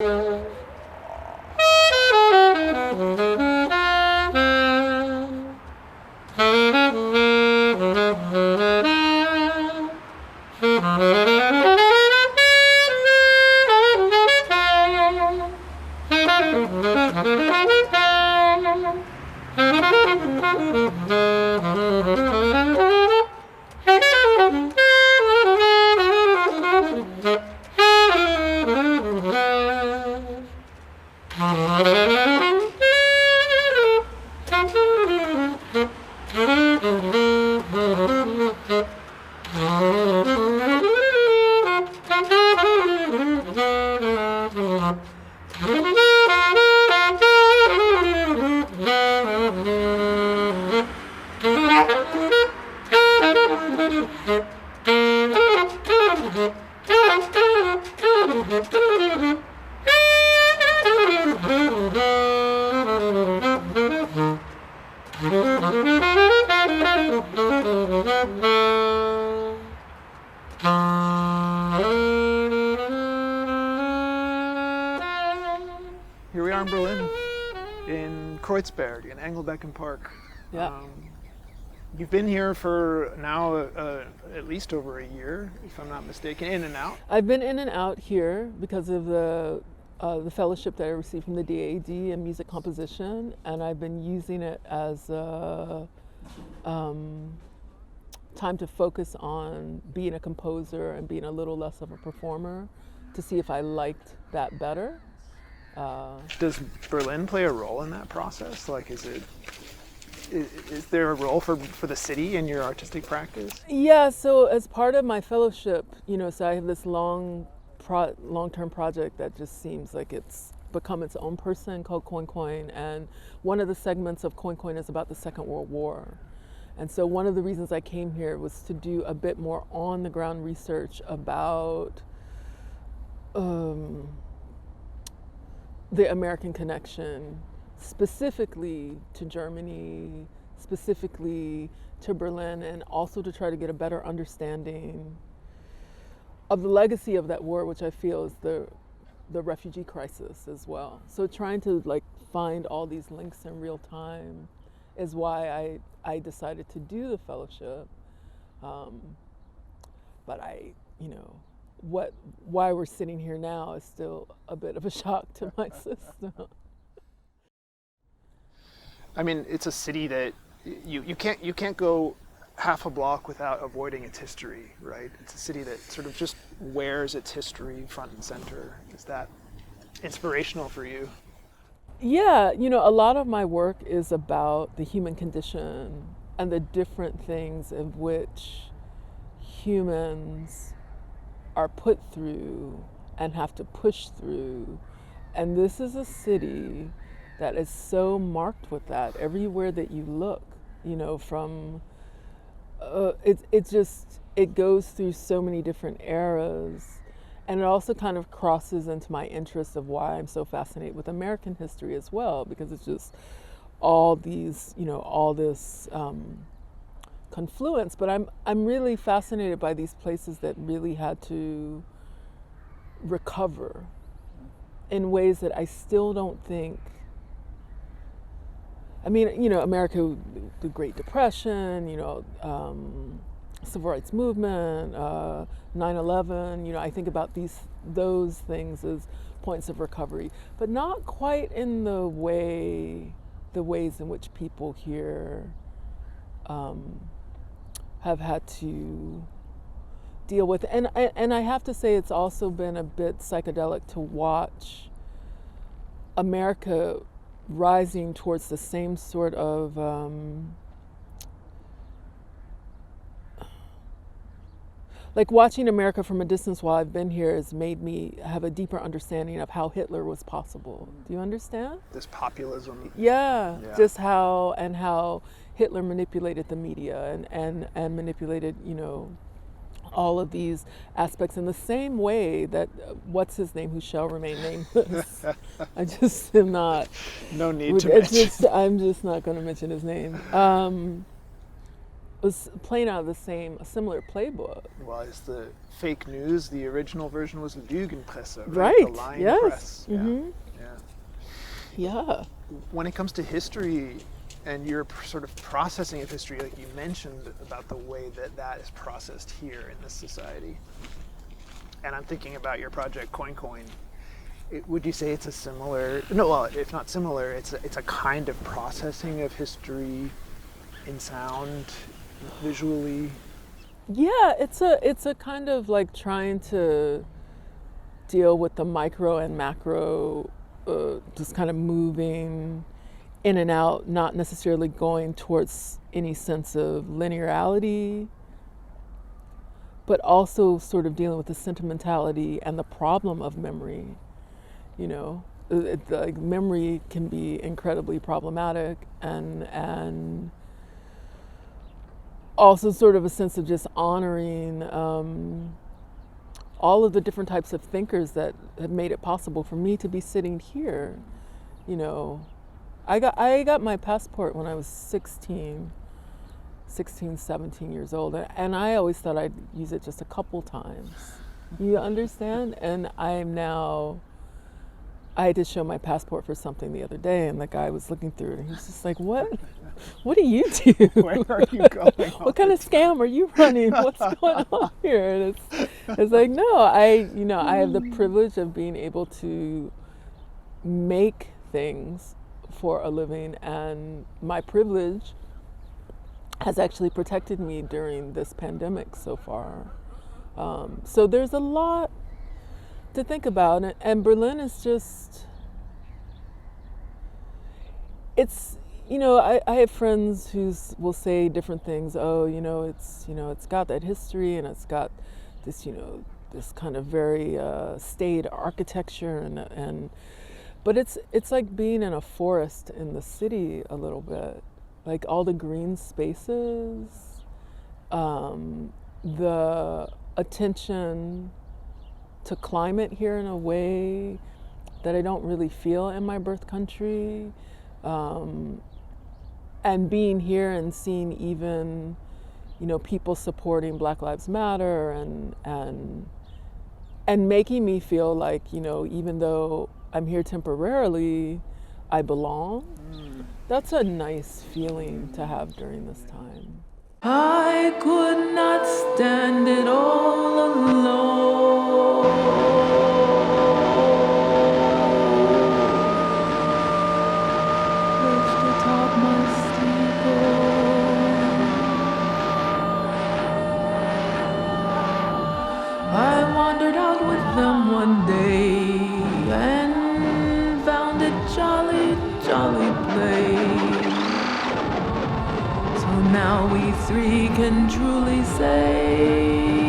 Here we are in Berlin, in Kreuzberg, in Engelbecken Park. Yeah. You've been here for now at least over a year, if I'm not mistaken, in and out. I've been in and out here because of the fellowship that I received from the DAAD in music composition, and I've been using it as a time to focus on being a composer and being a little less of a performer, to see if I liked that better. Does Berlin play a role in that process? Like, is there a role for the city in your artistic practice? Yeah, so as part of my fellowship, so I have this long-term project that just seems like it's become its own person called Coin Coin, and one of the segments of Coin Coin is about the Second World War. And so one of the reasons I came here was to do a bit more on-the-ground research about the American connection, specifically to Germany, specifically to Berlin, and also to try to get a better understanding of the legacy of that war, which I feel is the refugee crisis as well. So trying to find all these links in real time is why I decided to do the fellowship. But why we're sitting here now is still a bit of a shock to my system. I mean, it's a city that you can't go half a block without avoiding its history, right? It's a city that sort of just wears its history front and center. Is that inspirational for you? Yeah, a lot of my work is about the human condition and the different things in which humans are put through and have to push through. And this is a city that is so marked with that everywhere that you look, from it goes through so many different eras. And it also kind of crosses into my interest of why I'm so fascinated with American history as well, because it's just all these, all this confluence. But I'm really fascinated by these places that really had to recover in ways that I still don't think. I mean, America, the Great Depression, Civil Rights Movement, 9/11, I think about those things as points of recovery, but not quite in the ways in which people here have had to deal with. And I have to say, it's also been a bit psychedelic to watch America rising towards the same sort of watching America from a distance while I've been here has made me have a deeper understanding of how Hitler was possible. Do you understand? This populism. Yeah. Just how Hitler manipulated the media and manipulated, all of these aspects in the same way that what's his name, who shall remain nameless. I just am not. No need to mention. I'm just not going to mention his name. was playing out of a similar playbook. Well, is the fake news, the original version was Lügenpresse, Right, The lying yes. press. Mm-hmm. Yeah. Yeah. When it comes to history and your sort of processing of history, like you mentioned about the way that is processed here in this society, and I'm thinking about your project Coin Coin. Would you say it's a similar? No, well, if not similar, it's a kind of processing of history in sound, visually. Yeah, it's a kind of like trying to deal with the micro and macro, just kind of moving in and out, not necessarily going towards any sense of linearity, but also sort of dealing with the sentimentality and the problem of memory. You know, like memory can be incredibly problematic, and also sort of a sense of just honoring all of the different types of thinkers that have made it possible for me to be sitting here. You know, I got my passport when I was 16, 17 years old, and I always thought I'd use it just a couple times. You understand? And I had to show my passport for something the other day, and the guy was looking through it, and he was just like, "What do you do? Where are you going? What kind of scam are you running? What's going on here?" And it's like, no, I have the privilege of being able to make things for a living, and my privilege has actually protected me during this pandemic so far. So there's a lot to think about, and Berlin is just, it's, I have friends who will say different things. Oh, it's got that history, and it's got this, this kind of very staid architecture, but it's like being in a forest in the city a little bit, like all the green spaces, the attention to climate here in a way that I don't really feel in my birth country, and being here and seeing even, people supporting Black Lives Matter and making me feel like, even though I'm here temporarily, I belong. That's a nice feeling to have during this time. I could not stand it all alone. Perched atop my steeple, I wandered out with them one day and found it jolly, jolly place. So now we three can truly say,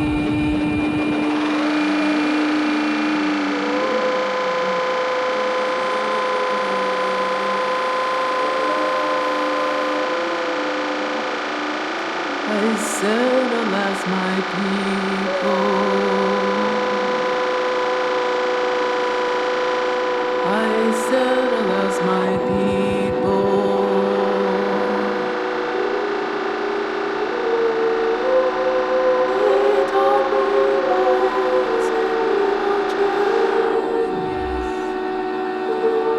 I said, alas, my people, I said, alas, my people, they taught me by singing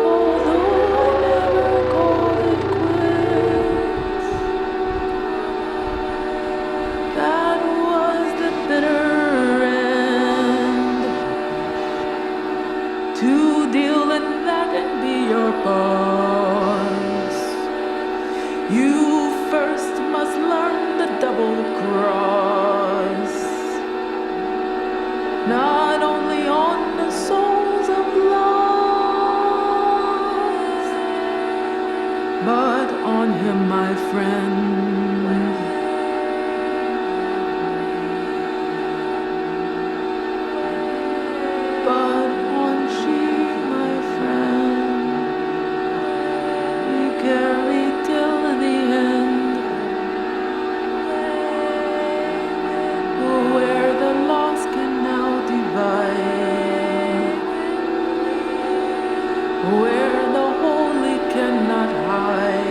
although I never called it quits. That was the bitter end. To deal in that and be your boss, you first must learn the double cross. Not only on the souls of lost, but on him, my friend. But on she, my friend, we carry till the end, where the lost can now divide, where the holy cannot hide.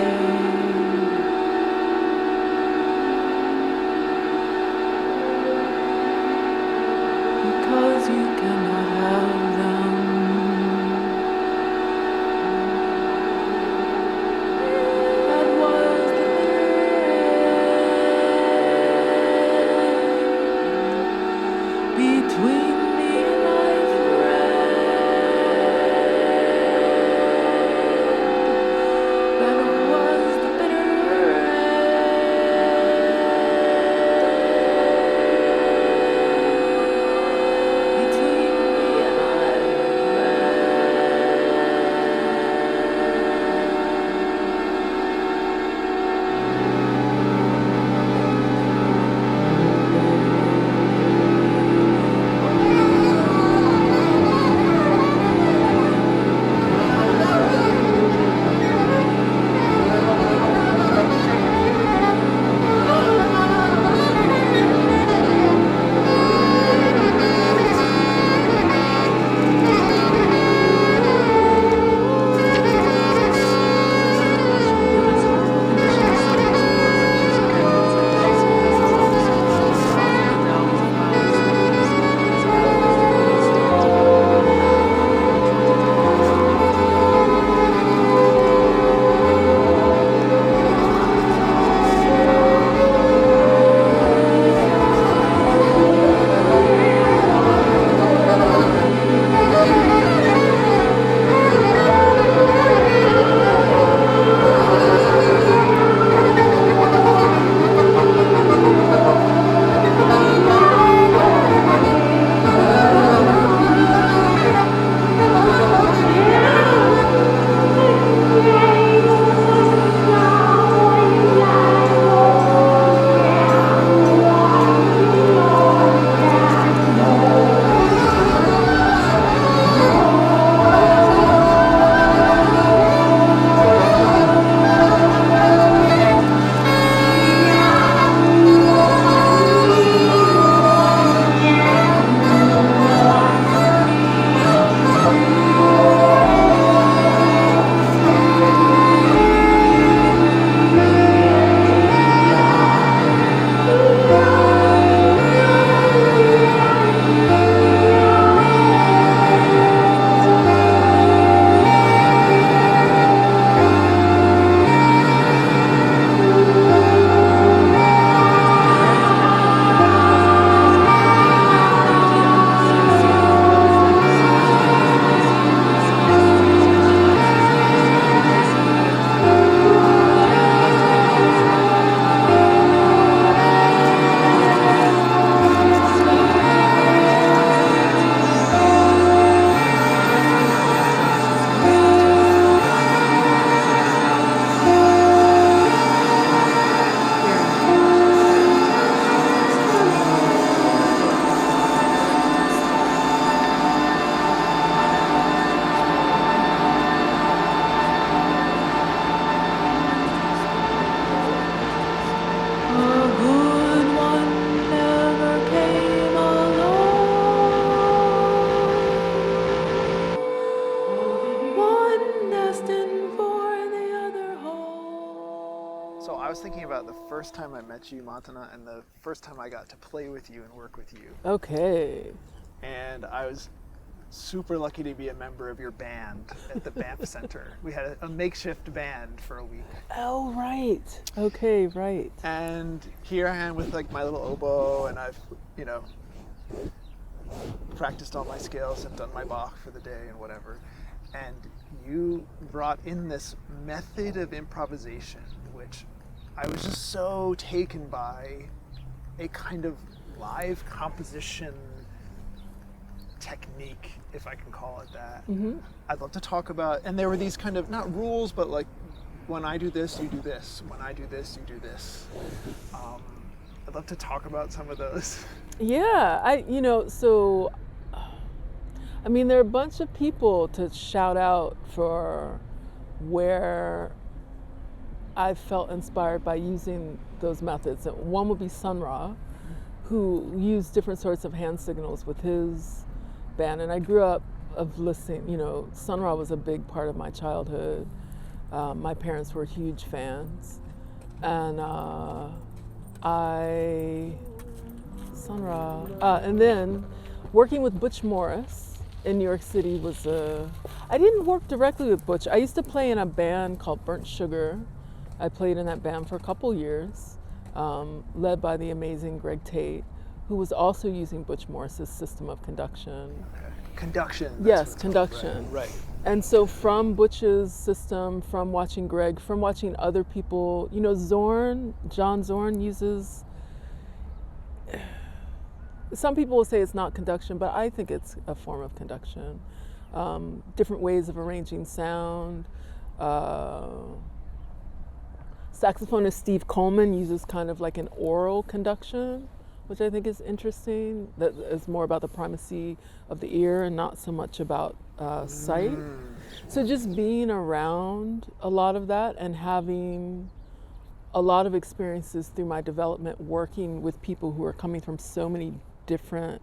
I was thinking about the first time I met you, Matana, and the first time I got to play with you and work with you. Okay. And I was super lucky to be a member of your band at the Banff Center. We had a makeshift band for a week. Oh, right. Okay, right. And here I am with like my little oboe, and I've, practiced all my scales and done my Bach for the day and whatever. And you brought in this method of improvisation, which I was just so taken by, a kind of live composition technique, if I can call it that. Mm-hmm. I'd love to talk about, and there were these kind of, not rules, but like, when I do this, you do this. When I do this, you do this. I'd love to talk about some of those. Yeah, there are a bunch of people to shout out for where I felt inspired by using those methods. One would be Sun Ra, who used different sorts of hand signals with his band. And I grew up of listening, Sun Ra was a big part of my childhood. My parents were huge fans. And and then working with Butch Morris in New York City I didn't work directly with Butch. I used to play in a band called Burnt Sugar. I played in that band for a couple years, led by the amazing Greg Tate, who was also using Butch Morris's system of conduction. Okay. Conduction. Yes, conduction. Right. And so from Butch's system, from watching Greg, from watching other people, John Zorn uses, some people will say it's not conduction, but I think it's a form of conduction. Different ways of arranging sound. Saxophonist Steve Coleman uses kind of like an oral conduction, which I think is interesting. That is more about the primacy of the ear and not so much about sight. So just being around a lot of that and having a lot of experiences through my development working with people who are coming from so many different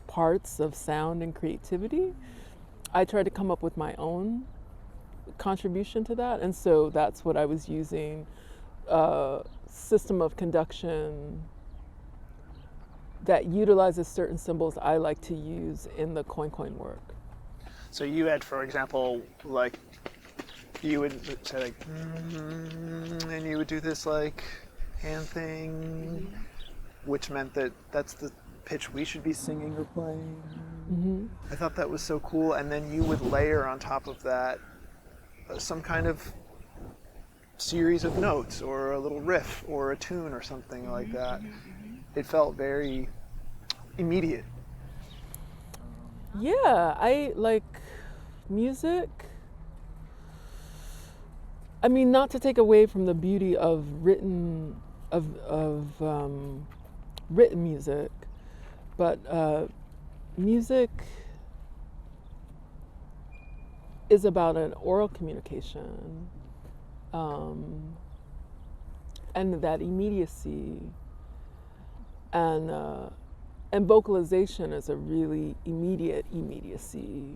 parts of sound and creativity, I tried to come up with my own contribution to that. And so that's what I was using, system of conduction that utilizes certain symbols I like to use in the coin work. So you had, for example, like, you would say like, and you would do this like hand thing, which meant that that's the pitch we should be singing or playing. Mm-hmm. I thought that was so cool. And then you would layer on top of that some kind of series of notes or a little riff or a tune or something like that. It felt very immediate. Yeah, I like music. I mean, not to take away from the beauty of written music, but music is about an oral communication, and that immediacy, and vocalization is a really immediate immediacy,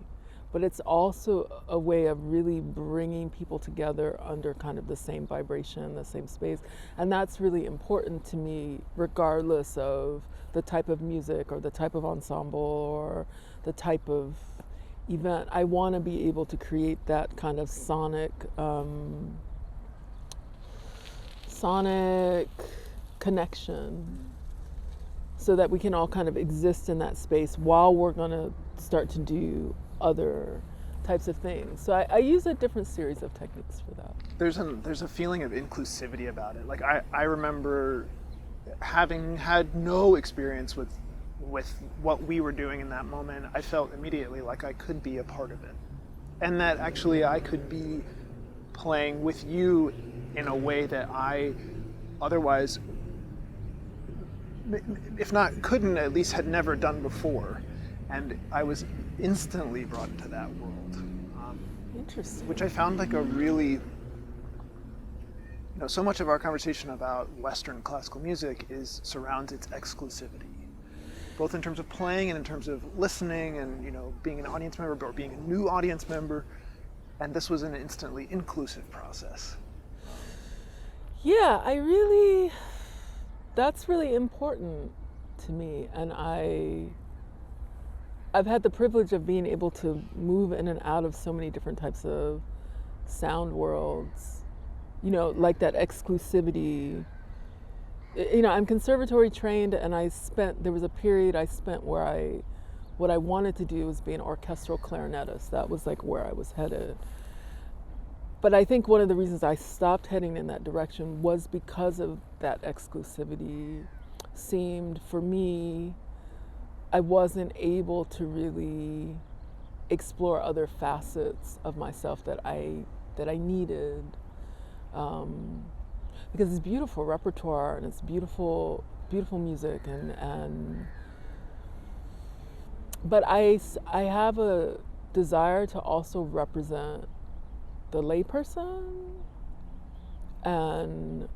but it's also a way of really bringing people together under kind of the same vibration, the same space. And that's really important to me, regardless of the type of music or the type of ensemble or the type of event. I want to be able to create that kind of sonic connection so that we can all kind of exist in that space while we're going to start to do other types of things. So I use a different series of techniques for that. There's a feeling of inclusivity about it. Like I remember having had no experience with what we were doing in that moment. I felt immediately like I could be a part of it, and that actually I could be playing with you in a way that I otherwise, if not couldn't, at least had never done before. And I was instantly brought into that world. Interesting. Which I found like a really, so much of our conversation about Western classical music surrounds its exclusivity, both in terms of playing and in terms of listening and, being an audience member or being a new audience member. And this was an instantly inclusive process. Yeah, that's really important to me. And I've had the privilege of being able to move in and out of so many different types of sound worlds, like that exclusivity. I'm conservatory trained, and there was a period I spent where what I wanted to do was be an orchestral clarinetist. That was like where I was headed. But I think one of the reasons I stopped heading in that direction was because of that exclusivity. Seemed, for me, I wasn't able to really explore other facets of myself that I needed. Because it's beautiful repertoire and it's beautiful music but I have a desire to also represent the layperson, and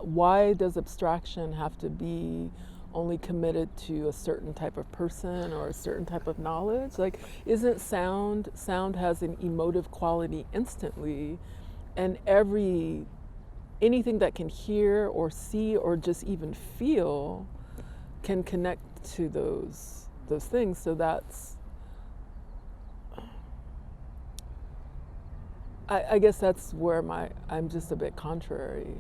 why does abstraction have to be only committed to a certain type of person or a certain type of knowledge? Like, isn't sound has an emotive quality instantly, and anything that can hear or see or just even feel can connect to those things. So I guess that's where I'm just a bit contrary.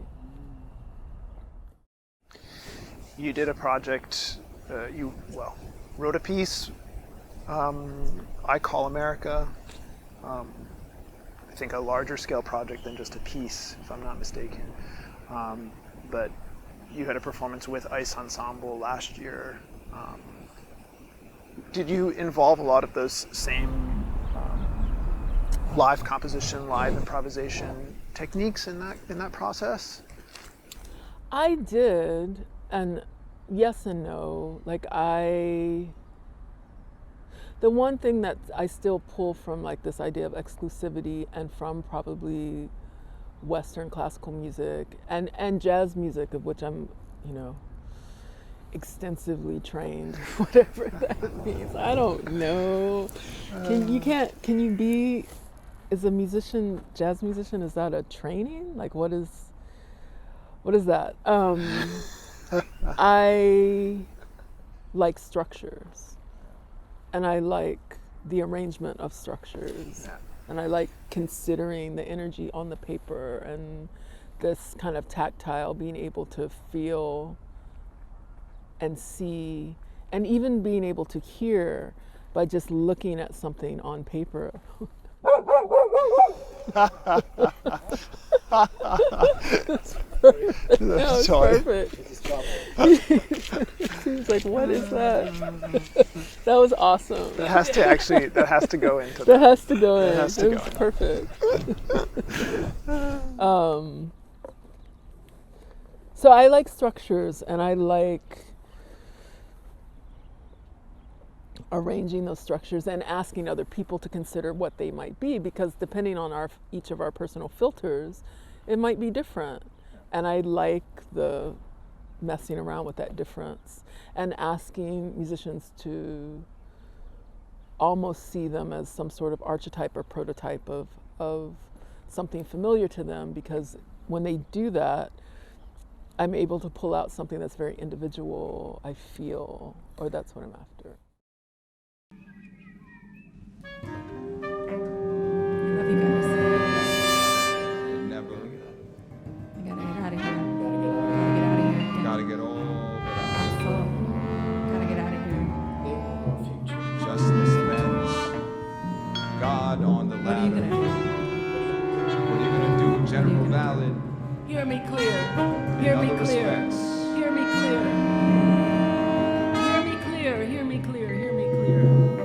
You did a project, wrote a piece, I Call America, I think a larger scale project than just a piece, if I'm not mistaken. But you had a performance with ICE Ensemble last year. Did you involve a lot of those same live composition, live improvisation techniques in that process? I did, and yes and no. Like the one thing that I still pull from like this idea of exclusivity and from probably Western classical music and jazz music, of which I'm, extensively trained, whatever that means. I don't know. Can you be, is a musician, jazz musician, is that a training? Like what is that? I like structures, and I like the arrangement of structures, and I like considering the energy on the paper and this kind of tactile, being able to feel and see, and even being able to hear by just looking at something on paper. That's perfect. No, it's perfect. He's like, what is that? That was awesome. That has to go into that. Has to go in. That has to go in. Perfect. So I like structures, and I like arranging those structures and asking other people to consider what they might be, because depending on each of our personal filters, it might be different. And I like the messing around with that difference and asking musicians to almost see them as some sort of archetype or prototype of something familiar to them, because when they do that, I'm able to pull out something that's very individual, I feel, or that's what I'm after. Love you guys. Never. I gotta get out of here. Gotta get all I'm full. Gotta get out of here. justice bends. God on the What are you ladder. gonna do? What are you gonna do? General Ballad. Hear me clear. Hear me other clear. respects. Hear me clear. Hear me clear. Hear me clear. Hear me clear.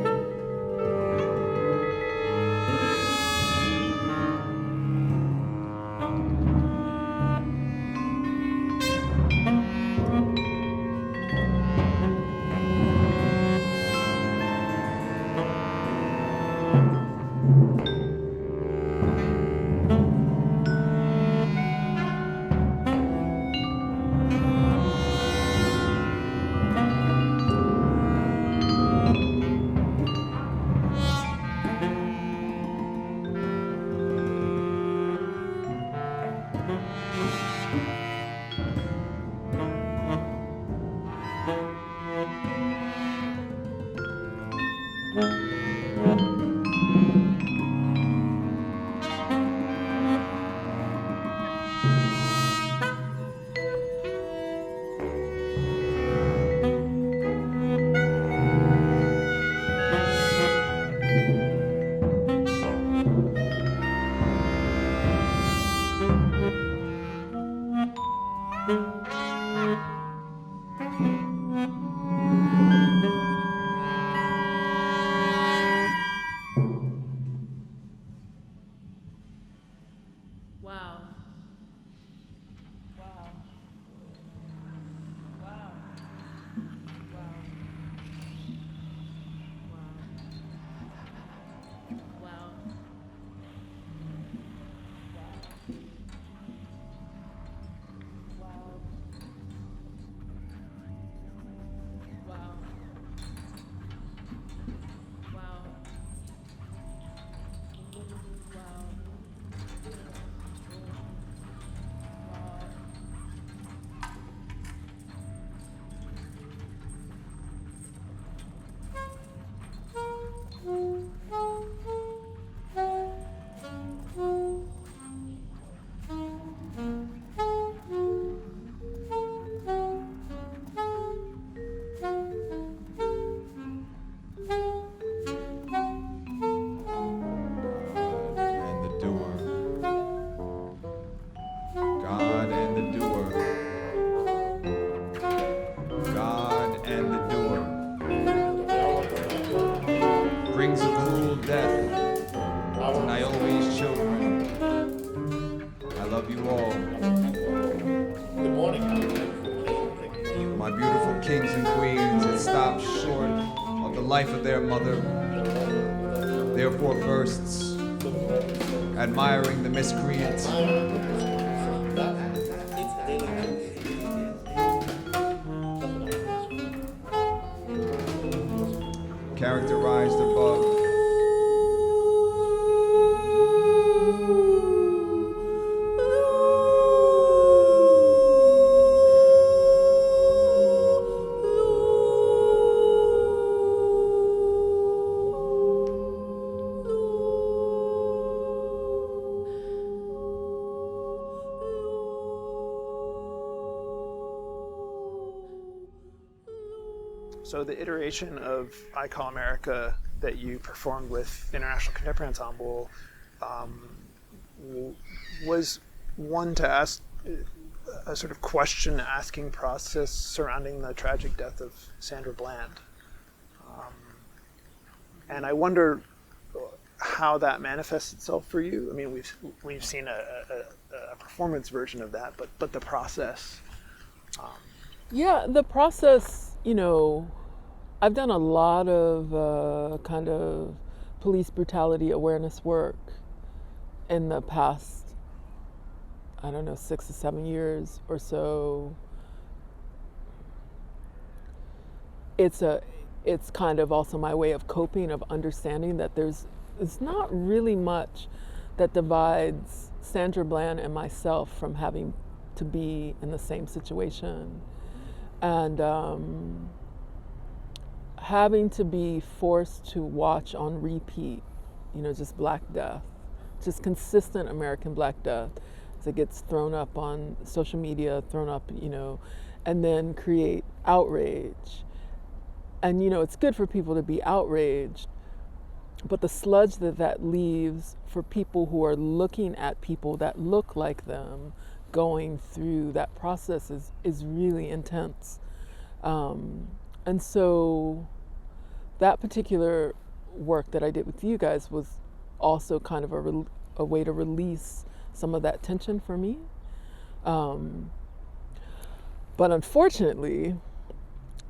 love you all. Good morning. My beautiful kings and queens that stopped short of the life of their mother, therefore bursts, admiring the miscreant. Characterized above. So the iteration of I Call America that you performed with International Contemporary Ensemble was one to ask a sort of question-asking process surrounding the tragic death of Sandra Bland. And I wonder how that manifests itself for you. I mean, we've seen a performance version of that, but the process. Yeah, the process, you know, I've done a lot of kind of police brutality awareness work in the past, I don't know, 6 to 7 years or so. It's kind of also my way of coping, of understanding that there's not really much that divides Sandra Bland and myself from having to be in the same situation. And having to be forced to watch on repeat, you know, just Black death, just consistent American Black death as it gets thrown up on social media, thrown up, you know, and then create outrage. And, you know, it's good for people to be outraged, but the sludge that leaves for people who are looking at people that look like them going through that process is really intense. And so that particular work that I did with you guys was also kind of a way to release some of that tension for me. But unfortunately,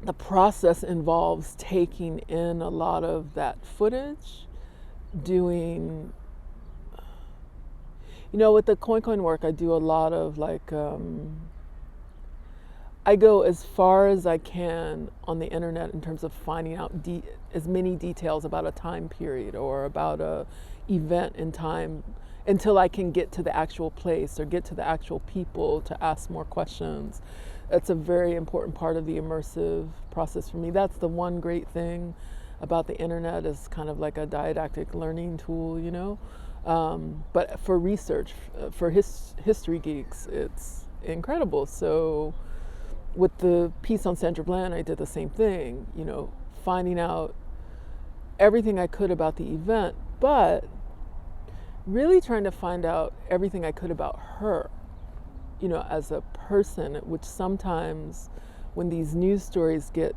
the process involves taking in a lot of that footage, doing, you know, with the coin work, I do a lot of like, I go as far as I can on the internet in terms of finding out as many details about a time period or about a event in time until I can get to the actual place or get to the actual people to ask more questions. That's a very important part of the immersive process for me. That's the one great thing about the internet, is kind of like a didactic learning tool, you know? But for research, for history geeks, it's incredible. So with the piece on Sandra Bland, I did the same thing, you know, finding out everything I could about the event, but really trying to find out everything I could about her, you know, as a person, which sometimes when these news stories get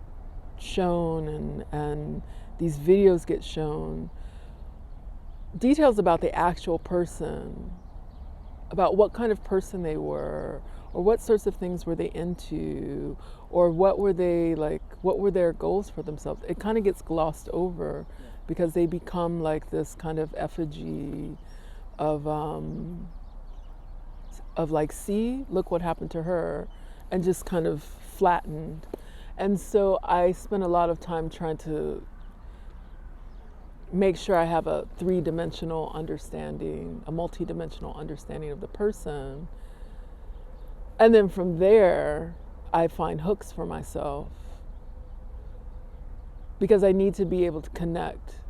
shown and these videos get shown, details about the actual person, about what kind of person they were, or what sorts of things were they into, or what were they like, what were their goals for themselves, it kind of gets glossed over because they become like this kind of effigy of like, see, look what happened to her, and just kind of flattened. And so I spent a lot of time trying to make sure I have a three-dimensional understanding, a multi-dimensional understanding of the person. And then from there, I find hooks for myself because I need to be able to connect.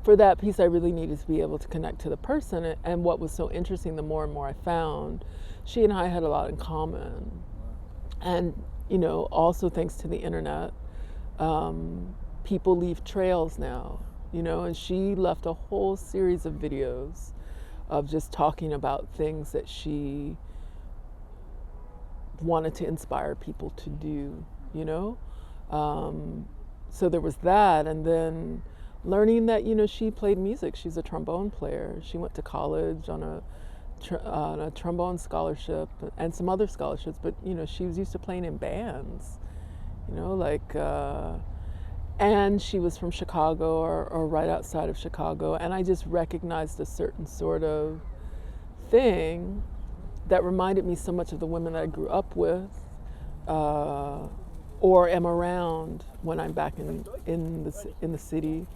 For that piece, I really needed to be able to connect to the person. And what was so interesting, the more and more I found, she and I had a lot in common. And, you know, also thanks to the internet, people leave trails now, you know, and she left a whole series of videos of just talking about things that she wanted to inspire people to do, you know? So there was that, and then learning that, you know, she played music. She's a trombone player. She went to college on a on a trombone scholarship and some other scholarships, but she was used to playing in bands, and she was from Chicago or right outside of Chicago, and I just recognized a certain sort of thing that reminded me so much of the women that I grew up with or am around when I'm back in the city.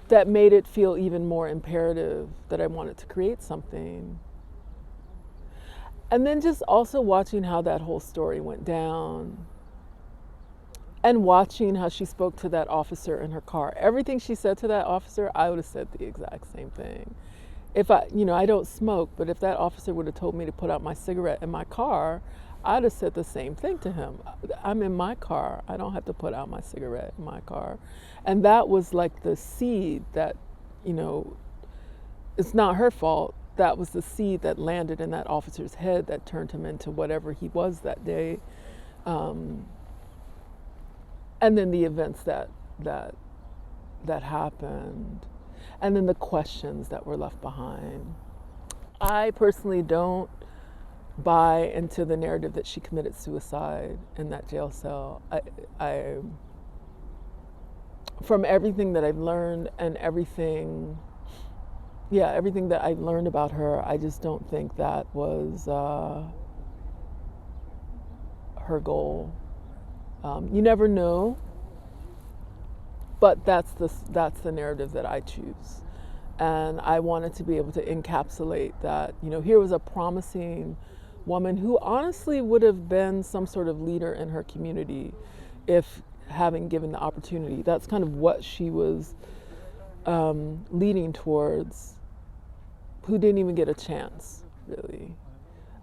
That made it feel even more imperative that I wanted to create something. And then just also watching how that whole story went down and watching how she spoke to that officer in her car. Everything she said to that officer, I would have said the exact same thing. If I don't smoke, but if that officer would have told me to put out my cigarette in my car, I'd have said the same thing to him. I'm in my car. I don't have to put out my cigarette in my car. And that was like the seed that, it's not her fault. That was the seed that landed in that officer's head that turned him into whatever he was that day. And then the events that happened. And then the questions that were left behind. I personally don't buy into the narrative that she committed suicide in that jail cell. I from everything that I've learned and everything that I've learned about her, I just don't think that was her goal. You never know, but that's the narrative that I choose. And I wanted to be able to encapsulate that, here was a promising woman who honestly would have been some sort of leader in her community if having given the opportunity. That's kind of what she was leading towards, who didn't even get a chance, really.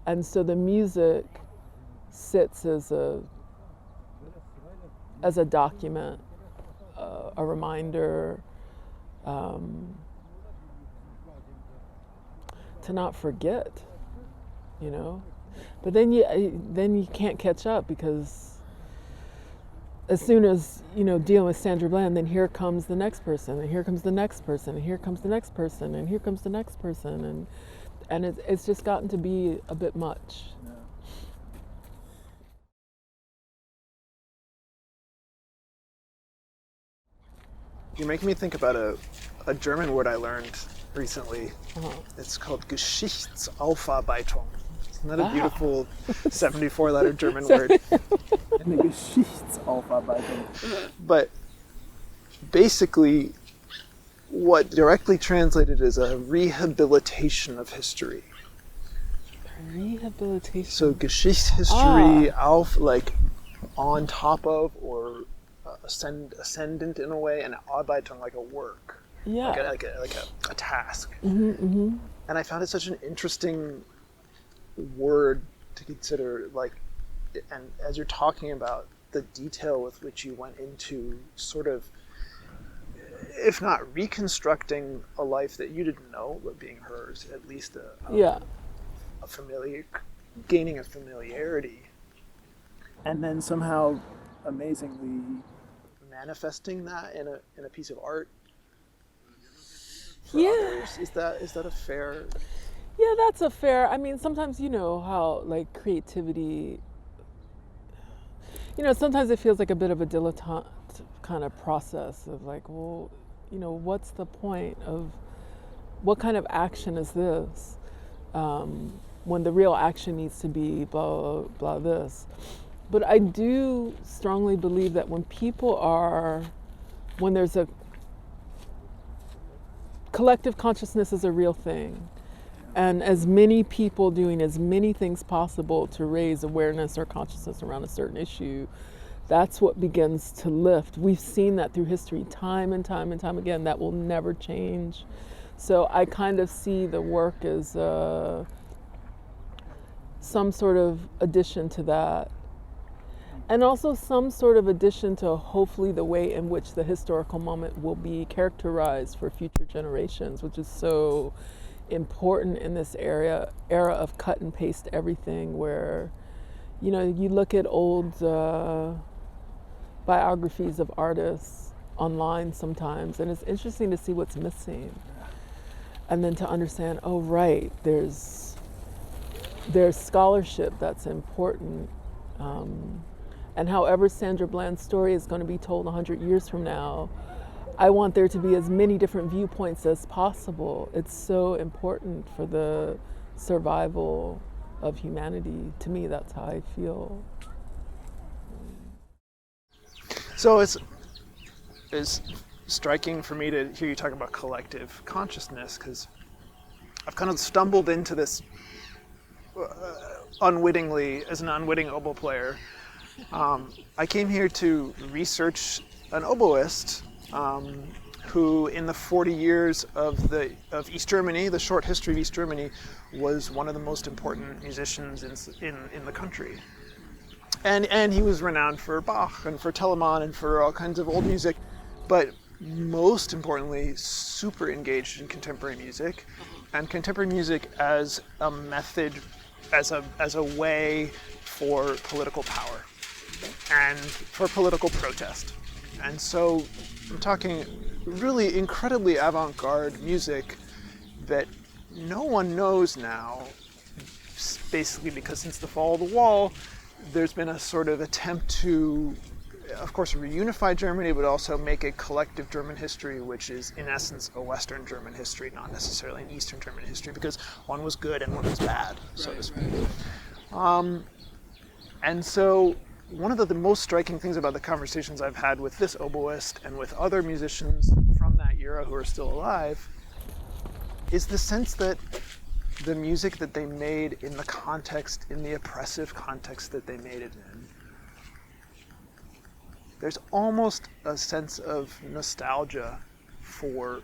And so the music sits as a document, a reminder, to not forget, But then you can't catch up, because as soon as dealing with Sandra Bland, then here comes the next person, and here comes the next person, and here comes the next person, and here comes the next person, and it's just gotten to be a bit much. You're making me think about a German word I learned recently. Uh-huh. It's called Geschichtsaufarbeitung. Isn't that a beautiful 74-letter German word? Eine Geschichtsaufarbeitung. But basically, what directly translated is a rehabilitation of history. Rehabilitation. So Geschichtshistory, on top of, or ascendant in a way, and Arbeitung, like a work. Yeah. Like a task. Mm-hmm, mm-hmm. And I found it such an interesting word to consider, and as you're talking about the detail with which you went into sort of, if not reconstructing a life that you didn't know, but being hers, at least gaining a familiarity. And then somehow, amazingly, manifesting that in a piece of art. Yeah. Others. Is that a fair? Yeah, that's a fair. I mean, sometimes how creativity. Sometimes it feels like a bit of a dilettante kind of process of what's the point of, what kind of action is this, when the real action needs to be blah blah this. But I do strongly believe that when there's a collective consciousness is a real thing, and as many people doing as many things possible to raise awareness or consciousness around a certain issue, that's what begins to lift. We've seen that through history time and time and time again. That will never change. So I kind of see the work as some sort of addition to that. And also some sort of addition to hopefully the way in which the historical moment will be characterized for future generations, which is so important in this era of cut and paste everything, where you look at old biographies of artists online sometimes, and it's interesting to see what's missing. and then to understand, oh right, there's scholarship that's important. And however Sandra Bland's story is going to be told 100 years from now, I want there to be as many different viewpoints as possible. It's so important for the survival of humanity. To me, that's how I feel. So it's striking for me to hear you talk about collective consciousness, because I've kind of stumbled into this unwittingly as an unwitting oboe player. I came here to research an oboist who, in the 40 years of East Germany, the short history of East Germany, was one of the most important musicians in the country. And he was renowned for Bach and for Telemann and for all kinds of old music, but most importantly, super engaged in contemporary music, and contemporary music as a method, as a way for political power and for political protest. And so I'm talking really incredibly avant-garde music that no one knows now, basically because since the fall of the wall, there's been a sort of attempt to, of course, reunify Germany, but also make a collective German history, which is in essence a Western German history, not necessarily an Eastern German history, because one was good and one was bad, so to speak. And so one of the most striking things about the conversations I've had with this oboist and with other musicians from that era who are still alive is the sense that the music that they made in the context, in the oppressive context that they made it in, there's almost a sense of nostalgia for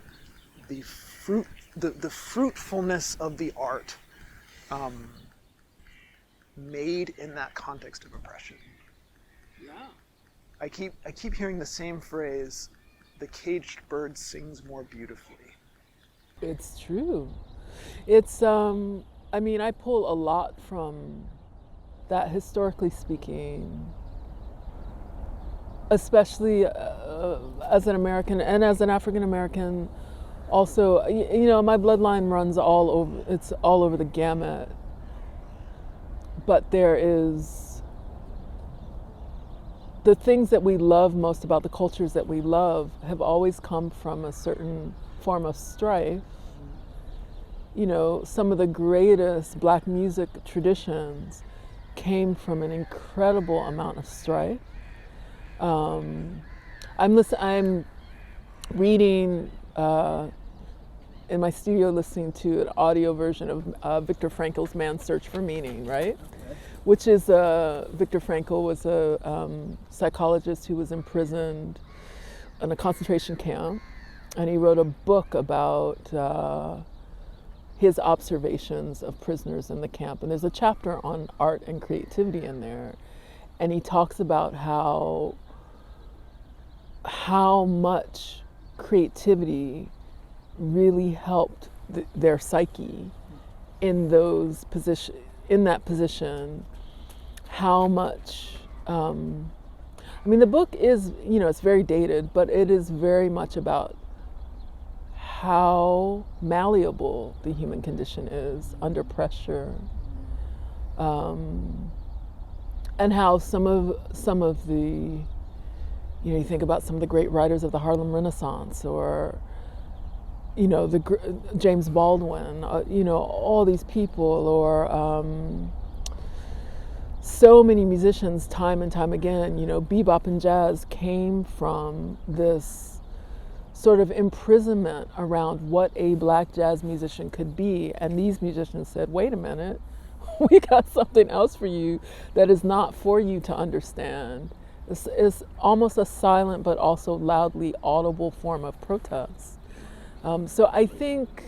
the fruitfulness of the art made in that context of oppression. Yeah. I keep hearing the same phrase, the caged bird sings more beautifully. It's true. It's, I mean, I pull a lot from that, historically speaking, especially as an American and as an African American. Also, you know, my bloodline runs all over the gamut. But there is the things that we love most about the cultures that we love have always come from a certain form of strife. You know, some of the greatest Black music traditions came from an incredible amount of strife. I'm reading in my studio, listening to an audio version of Viktor Frankl's Man's Search for Meaning, right? Okay. Which is, Viktor Frankl was a psychologist who was imprisoned in a concentration camp, and he wrote a book about his observations of prisoners in the camp. And there's a chapter on art and creativity in there, and he talks about how much creativity really helped their psyche in that position. How much, I mean, the book is, you know, it's very dated, but it is very much about how malleable the human condition is under pressure, and how some of the, you know, you think about some of the great writers of the Harlem Renaissance, or, you know, James Baldwin, you know, all these people, or so many musicians, time and time again, you know, bebop and jazz came from this sort of imprisonment around what a Black jazz musician could be. And these musicians said, wait a minute, we got something else for you that is not for you to understand. It's almost a silent but also loudly audible form of protest. So I think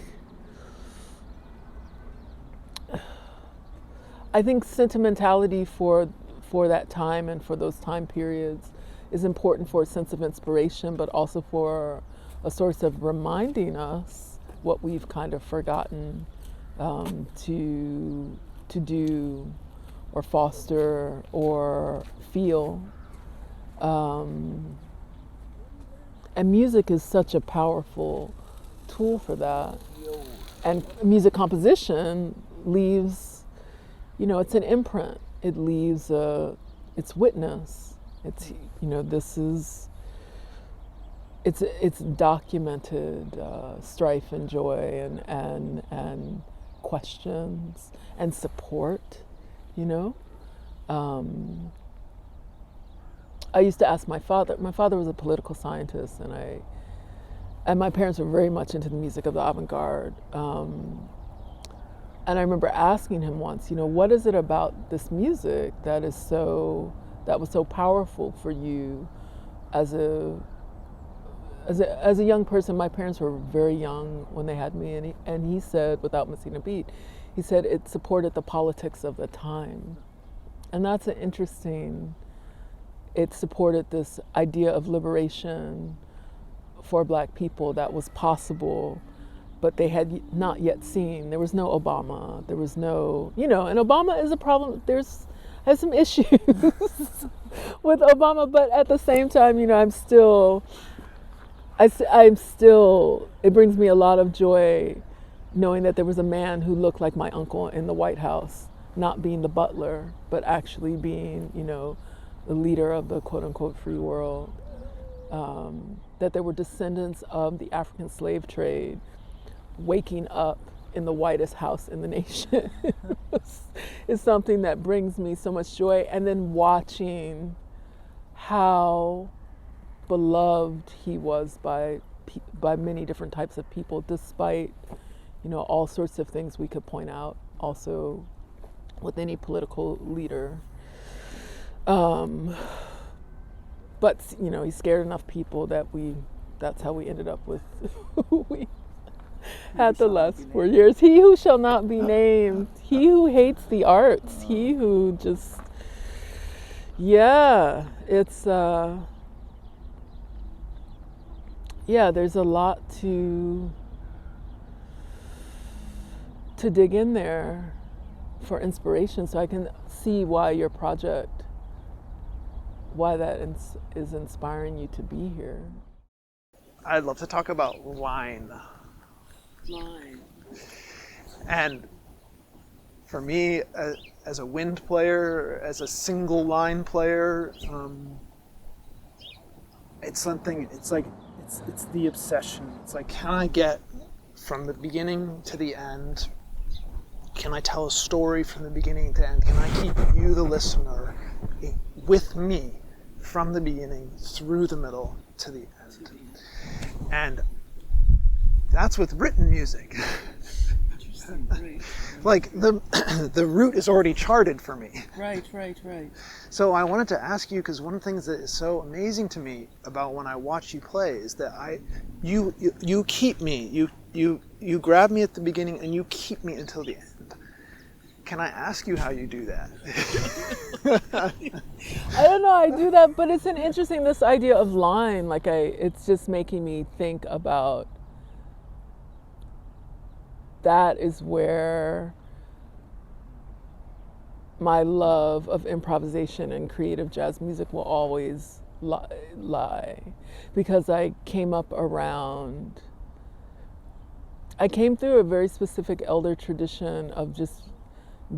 sentimentality for that time and for those time periods is important for a sense of inspiration, but also for a source of reminding us what we've kind of forgotten to do or foster or feel. And music is such a powerful tool for that. and music composition leaves, you know, it's an imprint. It leaves its witness. It's, you know, this is, it's documented strife and joy and questions and support, you know. I used to ask my father was a political scientist, and my parents were very much into the music of the avant-garde. And I remember asking him once, you know, what is it about this music that was so powerful for you as a young person? My parents were very young when they had me, and he said, without missing a beat, he said it supported the politics of the time. And that's an interesting, it supported this idea of liberation for Black people that was possible, but they had not yet seen. There was no Obama, there was no, you know, and Obama is a problem. Has some issues with Obama, but at the same time, you know, I'm still, it brings me a lot of joy knowing that there was a man who looked like my uncle in the White House, not being the butler, but actually being, you know, the leader of the quote unquote free world. That there were descendants of the African slave trade waking up in the whitest house in the nation is something that brings me so much joy. And then watching how beloved he was by many different types of people, despite, you know, all sorts of things we could point out also with any political leader. But, you know, he scared enough people that that's how we ended up with who we had the last 4 years. He who shall not be named, he who hates the arts, he who just, yeah, it's, yeah, there's a lot to dig in there for inspiration, so I can see why your project, why that is inspiring you to be here. I'd love to talk about line. And for me, as a wind player, as a single line player, it's something, it's like, it's the obsession. It's like, can I get from the beginning to the end? Can I tell a story from the beginning to end? Can I keep you, the listener, with me from the beginning through the middle to the end? And that's with written music. Like the route is already charted for me. Right. So I wanted to ask you, because one of the things that is so amazing to me about when I watch you play is that you keep me, you grab me at the beginning and you keep me until the end. Can I ask you how you do that? I don't know, I do that, but it's an interesting, this idea of line, like it's just making me think about, that is where my love of improvisation and creative jazz music will always lie. Because I came through a very specific elder tradition of just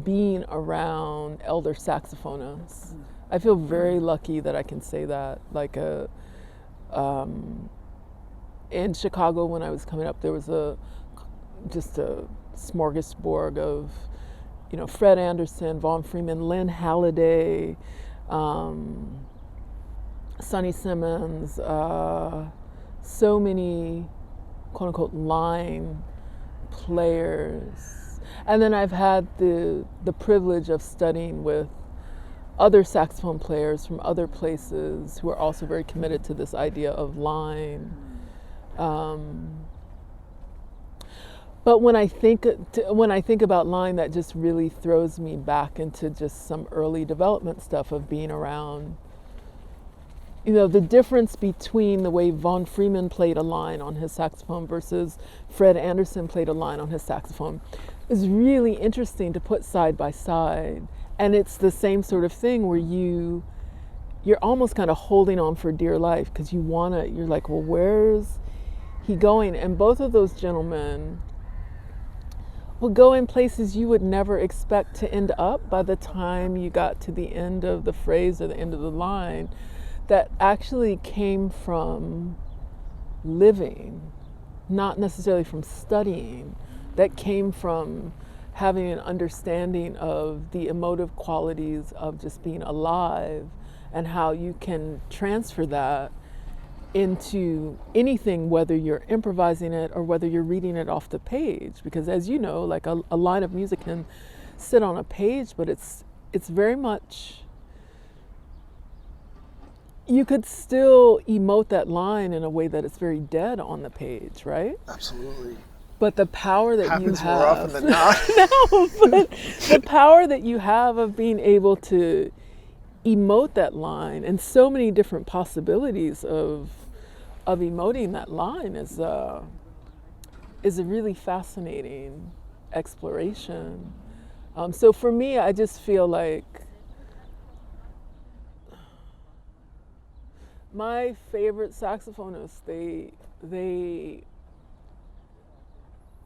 being around elder saxophonists. I feel very lucky that I can say that. Like in Chicago when I was coming up, there was just a smorgasbord of, you know, Fred Anderson, Vaughn Freeman, Lynn Halliday, Sonny Simmons, so many quote unquote line players. And then I've had the privilege of studying with other saxophone players from other places who are also very committed to this idea of line. But when I think about line, that just really throws me back into just some early development stuff of being around, you know, the difference between the way Vaughn Freeman played a line on his saxophone versus Fred Anderson played a line on his saxophone is really interesting to put side by side. And it's the same sort of thing where you're almost kind of holding on for dear life because you're like, well, where's he going? And both of those gentlemen would go in places you would never expect to end up by the time you got to the end of the phrase or the end of the line, that actually came from living, not necessarily from studying, that came from having an understanding of the emotive qualities of just being alive and how you can transfer that into anything, whether you're improvising it or whether you're reading it off the page. Because as you know, like a line of music can sit on a page, but it's very much, you could still emote that line in a way that it's very dead on the page, right? Absolutely. But the power that Happens you have, more often than not. no, but the power that you have of being able to emote that line and so many different possibilities of emoting that line is a really fascinating exploration. So for me, I just feel like my favorite saxophonists,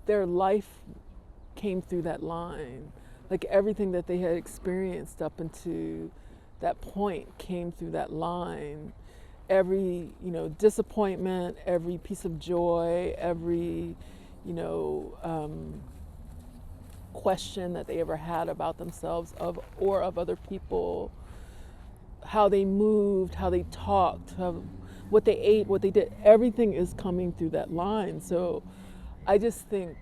their life came through that line. Like everything that they had experienced up into that point came through that line. Every, disappointment, every piece of joy, every, question that they ever had about themselves or of other people, how they moved, how they talked, what they ate, what they did, everything is coming through that line. So I just think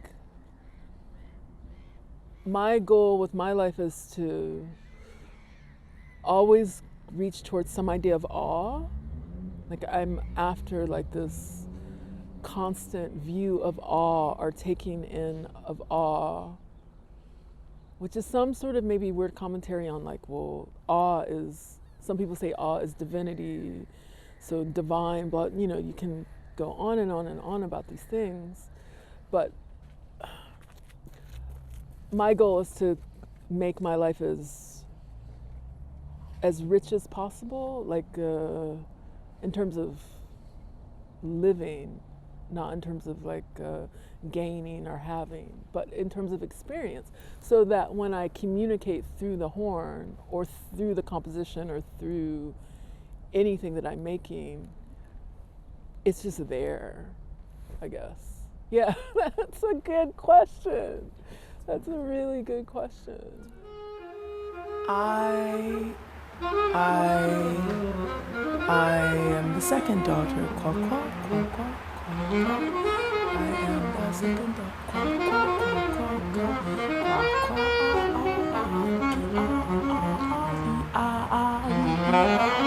my goal with my life is to always reach towards some idea of awe. Like I'm after like this constant view of awe or taking in of awe, which is some sort of maybe weird commentary on like, well, awe is, some people say awe is divinity, so divine, but you can go on and on and on about these things. But my goal is to make my life as rich as possible, like in terms of living, not in terms of like gaining or having, but in terms of experience, so that when I communicate through the horn or through the composition or through anything that I'm making, it's just there, I guess. Yeah, that's a good question. That's a really good question. I am the second daughter. Quack, quack, quack, quack, quack, quack. I am the second daughter. Quack, quack, quack, quack, quack, quack, quack, quack,